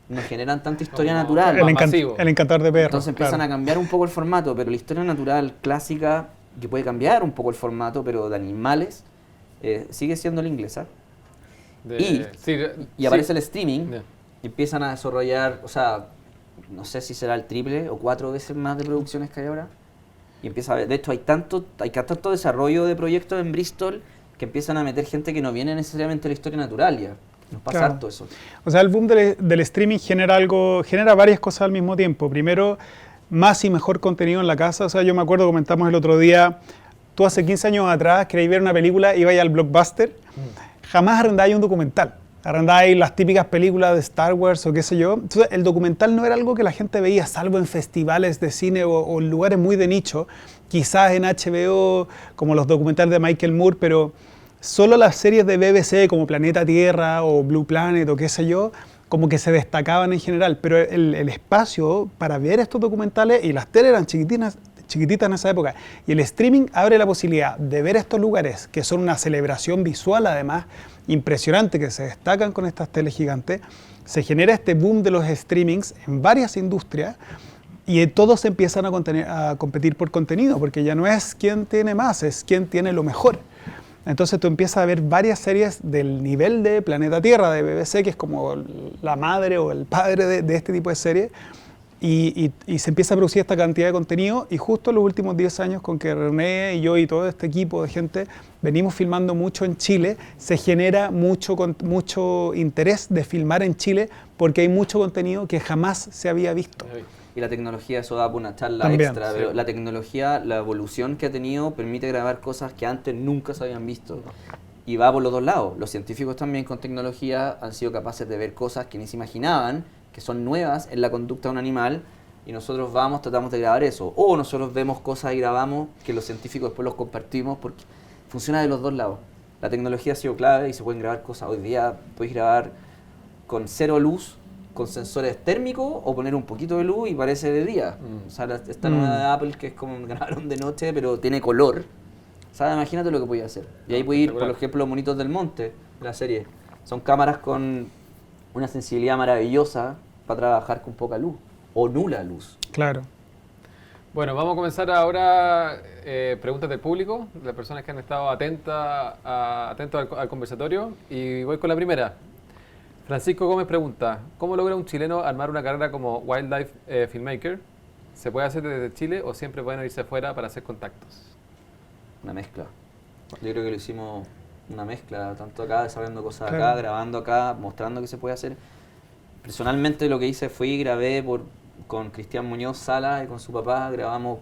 No generan tanta historia Como natural. el masivo. El encantador de perros. Entonces empiezan claro. a cambiar un poco el formato, pero la historia natural clásica, que puede cambiar un poco el formato, pero de animales, sigue siendo la inglesa. Y aparece el streaming, Ya. y empiezan a desarrollar, o sea, no sé si será el triple o 4 veces más de producciones que hay ahora. Y empieza a ver, de hecho hay tanto desarrollo de proyectos en Bristol que empiezan a meter gente que no viene necesariamente de la historia natural ya. Nos pasa Claro. harto eso. O sea, el boom del streaming genera varias cosas al mismo tiempo. Primero, más y mejor contenido en la casa. O sea, yo me acuerdo, comentamos el otro día, tú hace 15 años atrás querías ver una película, ibas al Blockbuster, jamás arrendáis un documental. Arrendáis las típicas películas de Star Wars o qué sé yo. Entonces, el documental no era algo que la gente veía, salvo en festivales de cine o en lugares muy de nicho. Quizás en HBO, como los documentales de Michael Moore, pero solo las series de BBC como Planeta Tierra o Blue Planet o qué sé yo, como que se destacaban en general, pero el espacio para ver estos documentales, y las teles eran chiquititas en esa época, y el streaming abre la posibilidad de ver estos lugares, que son una celebración visual además, impresionante, que se destacan con estas teles gigantes. Se genera este boom de los streamings en varias industrias, y todos empiezan a competir por contenido, porque ya no es quién tiene más, es quién tiene lo mejor. Entonces tú empiezas a ver varias series del nivel de Planeta Tierra, de BBC, que es como la madre o el padre de este tipo de series, y se empieza a producir esta cantidad de contenido, y justo en los últimos 10 años con que René y yo y todo este equipo de gente venimos filmando mucho en Chile, se genera mucho interés de filmar en Chile porque hay mucho contenido que jamás se había visto. Y la tecnología, eso da para una charla También, extra, sí. pero la tecnología, la evolución que ha tenido, permite grabar cosas que antes nunca se habían visto. Y va por los dos lados. Los científicos también con tecnología han sido capaces de ver cosas que ni se imaginaban, que son nuevas en la conducta de un animal, y nosotros tratamos de grabar eso. O nosotros vemos cosas y grabamos, que los científicos después los compartimos, porque funciona de los dos lados. La tecnología ha sido clave y se pueden grabar cosas. Hoy día podéis grabar con cero luz, con sensores térmicos, o poner un poquito de luz y parece de día. O sea, esta nueva de Apple, que es como grabaron de noche, pero tiene color. O sea, imagínate lo que podía hacer. Y ahí puede ir, por ejemplo, los Monitos del Monte, la serie. Son cámaras con una sensibilidad maravillosa para trabajar con poca luz, o nula luz. Claro. Bueno, vamos a comenzar ahora preguntas del público, de las personas que han estado atentos al conversatorio. Y voy con la primera. Francisco Gómez pregunta, ¿cómo logra un chileno armar una carrera como wildlife filmmaker? ¿Se puede hacer desde Chile o siempre pueden irse afuera para hacer contactos? Una mezcla. Yo creo que lo hicimos una mezcla, tanto acá, desarrollando cosas Claro. acá, grabando acá, mostrando que se puede hacer. Personalmente lo que hice fue grabé con Cristian Muñoz Sala y con su papá, grabamos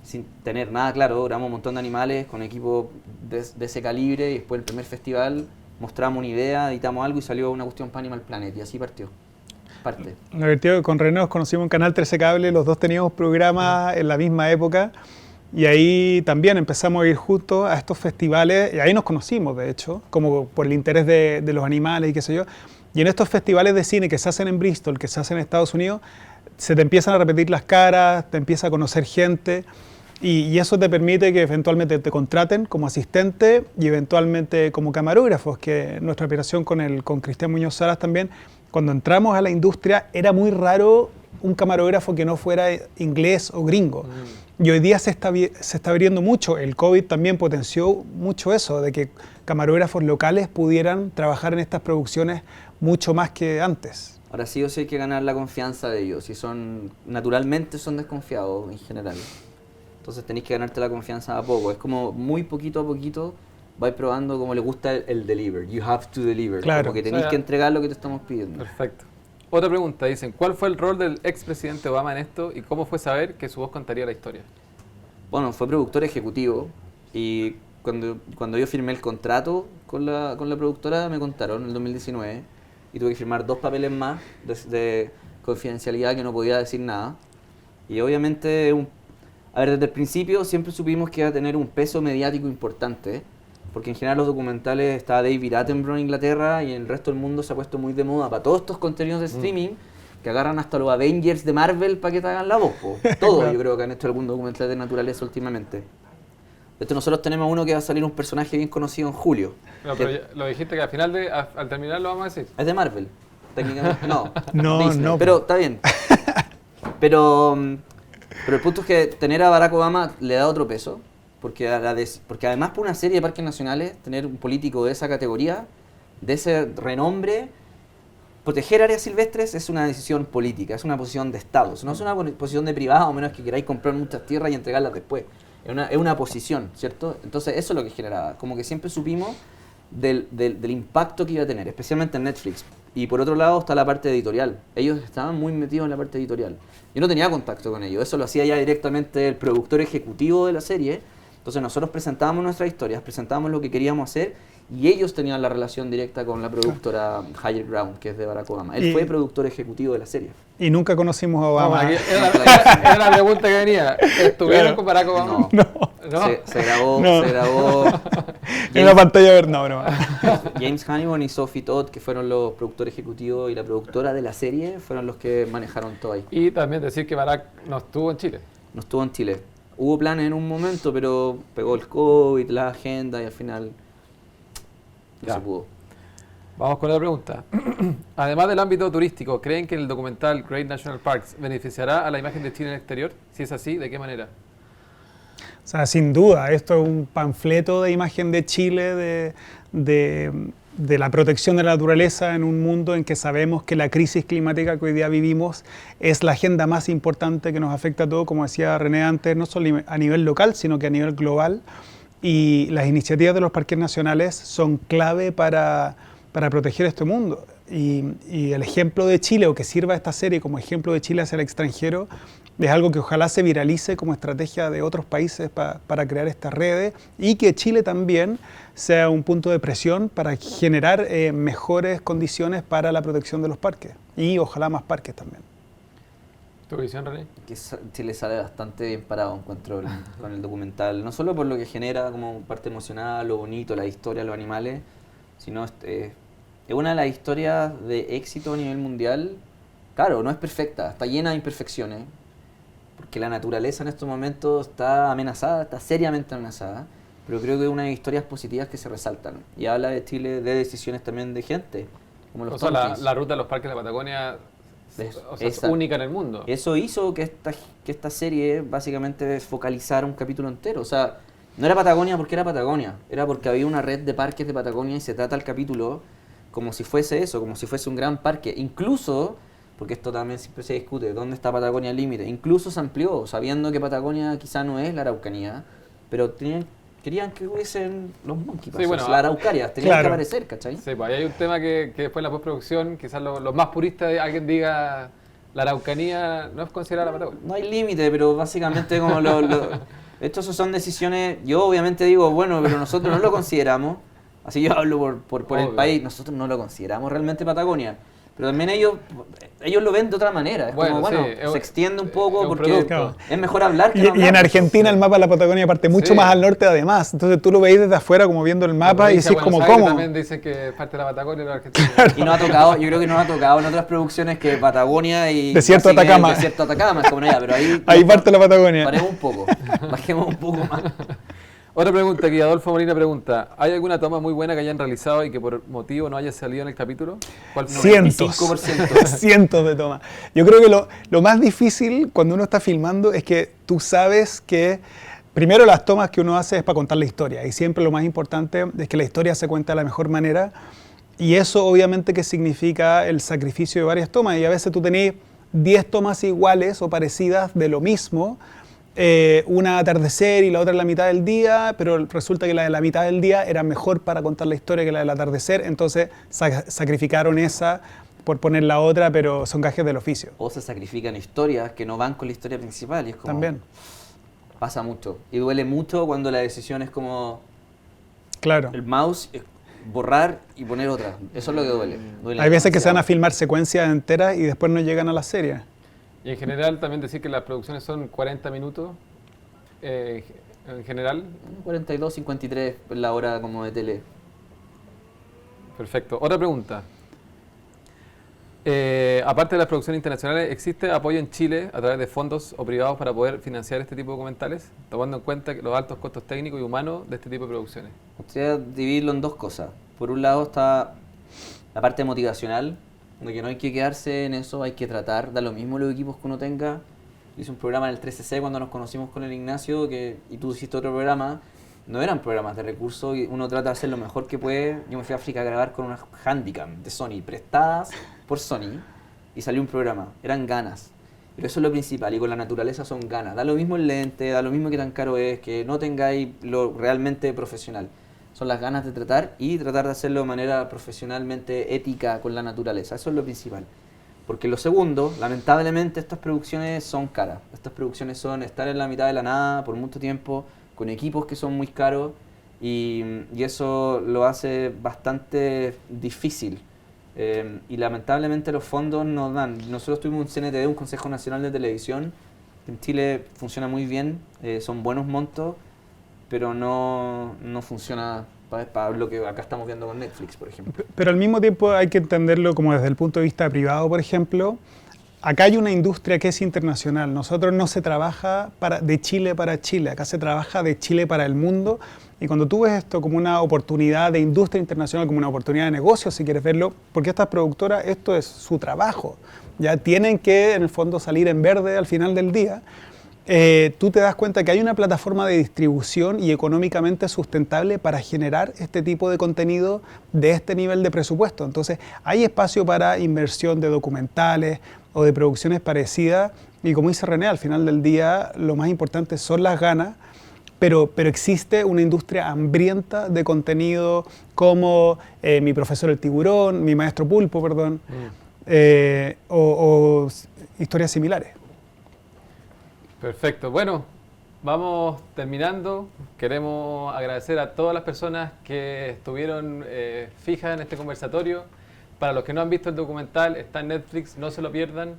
sin tener nada claro, grabamos un montón de animales con equipo de ese calibre y después el primer festival mostramos una idea, editamos algo y salió una cuestión para Animal Planet y así partió. Lo divertido es que con René nos conocimos en Canal 13 Cable, los dos teníamos programas en la misma época y ahí también empezamos a ir juntos a estos festivales y ahí nos conocimos de hecho, como por el interés de los animales y qué sé yo. Y en estos festivales de cine que se hacen en Bristol, que se hacen en Estados Unidos, se te empiezan a repetir las caras, te empieza a conocer gente y eso te permite que eventualmente te contraten como asistente y eventualmente como camarógrafos, que nuestra operación con Cristian Muñoz Salas también, cuando entramos a la industria era muy raro un camarógrafo que no fuera inglés o gringo. Y hoy día se está abriendo mucho, el COVID también potenció mucho eso, de que camarógrafos locales pudieran trabajar en estas producciones mucho más que antes. Ahora sí o sí hay que ganar la confianza de ellos, naturalmente son desconfiados en general. Entonces tenéis que ganarte la confianza a poco. Es como muy poquito a poquito vais probando cómo le gusta el deliver. You have to deliver. Claro. Como que tenéis que entregar lo que te estamos pidiendo. Perfecto. Otra pregunta, dicen, ¿cuál fue el rol del expresidente Obama en esto y cómo fue saber que su voz contaría la historia? Bueno, fue productor ejecutivo y cuando yo firmé el contrato con la productora me contaron en el 2019 y tuve que firmar 2 papeles más de confidencialidad que no podía decir nada. Y obviamente desde el principio siempre supimos que iba a tener un peso mediático importante, porque en general los documentales está David Attenborough en Inglaterra y en el resto del mundo se ha puesto muy de moda para todos estos contenidos de streaming que agarran hasta los Avengers de Marvel para que te hagan la voz. Todo yo creo que han hecho algún documental de naturaleza últimamente. Nosotros tenemos uno que va a salir un personaje bien conocido en julio. No, pero lo dijiste que al final, al terminar lo vamos a decir. Es de Marvel, técnicamente. No, no. Pero está bien. Pero el punto es que tener a Barack Obama le da otro peso, porque además por una serie de parques nacionales, tener un político de esa categoría, de ese renombre, proteger áreas silvestres es una decisión política, es una posición de Estado, no es una posición de privado, a menos que queráis comprar muchas tierras y entregarlas después. Es una posición, ¿cierto? Entonces eso es lo que generaba, como que siempre supimos del impacto que iba a tener, especialmente en Netflix. Y por otro lado está la parte editorial. Ellos estaban muy metidos en la parte editorial. Yo no tenía contacto con ellos, eso lo hacía ya directamente el productor ejecutivo de la serie. Entonces nosotros presentábamos nuestras historias, presentábamos lo que queríamos hacer y ellos tenían la relación directa con la productora Higher Ground, que es de Barack Obama. Él fue productor ejecutivo de la serie. Y nunca conocimos a Obama. No, era la pregunta que venía. ¿Estuvieron con Barack Obama? No. Se grabó. En una pantalla verde, no. James Honeyman y Sophie Todd, que fueron los productores ejecutivos y la productora de la serie, fueron los que manejaron todo ahí. Y también decir que Barack no estuvo en Chile. No estuvo en Chile. Hubo planes en un momento, pero pegó el COVID, la agenda y al final no se pudo. Vamos con la pregunta. Además del ámbito turístico, ¿creen que el documental Great National Parks beneficiará a la imagen de Chile en el exterior? Si es así, ¿de qué manera? O sea, sin duda, esto es un panfleto de imagen de Chile, de la protección de la naturaleza en un mundo en que sabemos que la crisis climática que hoy día vivimos es la agenda más importante que nos afecta a todos, como decía René antes, no solo a nivel local, sino que a nivel global. Y las iniciativas de los parques nacionales son clave para proteger este mundo. Y el ejemplo de Chile, o que sirva esta serie como ejemplo de Chile hacia el extranjero, es algo que ojalá se viralice como estrategia de otros países para crear estas redes y que Chile también sea un punto de presión para generar mejores condiciones para la protección de los parques y ojalá más parques también. ¿Tu visión, René? Que Chile sale bastante bien parado, encuentro, con el documental. No solo por lo que genera como parte emocional, lo bonito, la historia, los animales, sino es una de las historias de éxito a nivel mundial. Claro, no es perfecta, está llena de imperfecciones, porque la naturaleza en estos momentos está amenazada, está seriamente amenazada, pero creo que es una de las historias positivas que se resaltan. Y habla de Chile, de decisiones también de gente, como los Tompkins. La ruta de los parques de la Patagonia es única en el mundo. Eso hizo que esta serie básicamente focalizara un capítulo entero. O sea, no era Patagonia porque era Patagonia, era porque había una red de parques de Patagonia y se trata el capítulo como si fuese eso, como si fuese un gran parque. Incluso, porque esto también siempre se discute, ¿dónde está Patagonia al límite? Incluso se amplió, sabiendo que Patagonia quizá no es la Araucanía, pero querían que hubiesen los monkeypox, sí, bueno, las araucarias, tenían que aparecer, ¿cachai? Sí, pues ahí hay un tema que después en la postproducción, quizás los más puristas, alguien diga, La Araucanía no es considerada la Patagonia. No hay límite, pero básicamente como estos son decisiones, yo obviamente digo, bueno, pero nosotros no lo consideramos, así yo hablo por el Obvio. país, nosotros no lo consideramos realmente Patagonia, pero también ellos lo ven de otra manera, es Bueno, como, sí, se extiende un poco es un porque producto. es mejor hablar que Y, no y hablar. en Argentina el mapa de la Patagonia parte mucho Sí. más al norte además. Entonces tú lo veis desde afuera como viendo el La mapa y provincia decís de como, Buenos Aires ¿cómo? también dicen que es parte de la Patagonia y la Argentina. Y no ha tocado, yo creo que no ha tocado en otras producciones que Patagonia y Desierto así que Atacama. Desierto Atacama, es como no, ya, pero Ahí parte la Patagonia. Paremos un poco, bajemos un poco más. Otra pregunta aquí, Adolfo Molina pregunta, ¿hay alguna toma muy buena que hayan realizado y que por motivo no haya salido en el capítulo? ¿Cuál fue? Cientos. 95%. Cientos de tomas. Yo creo que lo más difícil cuando uno está filmando es que tú sabes que primero las tomas que uno hace es para contar la historia y siempre lo más importante es que la historia se cuente de la mejor manera y eso obviamente que significa el sacrificio de varias tomas y a veces tú tenés 10 tomas iguales o parecidas de lo mismo, una atardecer y la otra en la mitad del día, pero resulta que la de la mitad del día era mejor para contar la historia que la del atardecer, entonces sacrificaron esa por poner la otra, pero son gajes del oficio. O se sacrifican historias que no van con la historia principal y es como... También, Pasa mucho. Y duele mucho cuando la decisión es como claro. el mouse, borrar y poner otra. Eso es lo que duele. Duele Hay veces que se van a demasiado. filmar secuencias enteras y después no llegan a la serie. Y en general también decir que las producciones son 40 minutos, en general. 42, 53 la hora como de tele. Perfecto. Otra pregunta. Aparte de las producciones internacionales, ¿existe apoyo en Chile a través de fondos o privados para poder financiar este tipo de documentales, tomando en cuenta los altos costos técnicos y humanos de este tipo de producciones? O sea, dividirlo en dos cosas. Por un lado está la parte motivacional, de que no hay que quedarse en eso, hay que tratar, da lo mismo los equipos que uno tenga. Hice un programa en el 13C cuando nos conocimos con el Ignacio, y tú hiciste otro programa, no eran programas de recursos y uno trata de hacer lo mejor que puede. Yo me fui a África a grabar con unas Handycam de Sony, prestadas por Sony, y salió un programa, eran ganas. Pero eso es lo principal, y con la naturaleza son ganas. Da lo mismo el lente, da lo mismo que tan caro es, que no tengáis lo realmente profesional. Son las ganas de tratar y tratar de hacerlo de manera profesionalmente ética con la naturaleza. Eso es lo principal. Porque lo segundo, lamentablemente, estas producciones son caras. Estas producciones son estar en la mitad de la nada por mucho tiempo, con equipos que son muy caros, y eso lo hace bastante difícil. Y lamentablemente los fondos no dan. Nosotros tuvimos un CNTV, un Consejo Nacional de Televisión, que en Chile funciona muy bien, son buenos montos, pero no funciona para lo que acá estamos viendo con Netflix, por ejemplo. Pero al mismo tiempo hay que entenderlo como desde el punto de vista privado, por ejemplo. Acá hay una industria que es internacional. Nosotros no se trabaja de Chile para Chile, acá se trabaja de Chile para el mundo. Y cuando tú ves esto como una oportunidad de industria internacional, como una oportunidad de negocio, si quieres verlo, porque estas productoras, esto es su trabajo. Ya tienen que, en el fondo, salir en verde al final del día. Tú te das cuenta que hay una plataforma de distribución y económicamente sustentable para generar este tipo de contenido de este nivel de presupuesto. Entonces, hay espacio para inversión de documentales o de producciones parecidas. Y como dice René, al final del día, lo más importante son las ganas. Pero existe una industria hambrienta de contenido como Mi profesor el tiburón, Mi maestro pulpo, perdón, o historias similares. Perfecto. Bueno, vamos terminando. Queremos agradecer a todas las personas que estuvieron fijas en este conversatorio. Para los que no han visto el documental, está en Netflix, no se lo pierdan.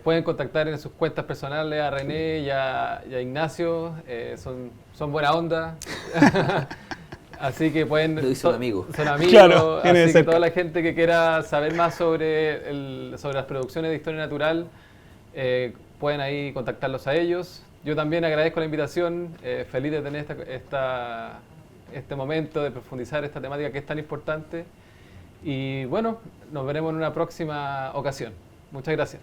Pueden contactar en sus cuentas personales a René y a Ignacio, son buena onda. Así que pueden... Lo hizo un amigo. Son amigos, Claro, viene de así que cerca. toda la gente que quiera saber más sobre las producciones de Historia Natural, pueden ahí contactarlos a ellos. Yo también agradezco la invitación, feliz de tener este momento de profundizar esta temática que es tan importante. Y bueno, nos veremos en una próxima ocasión. Muchas gracias.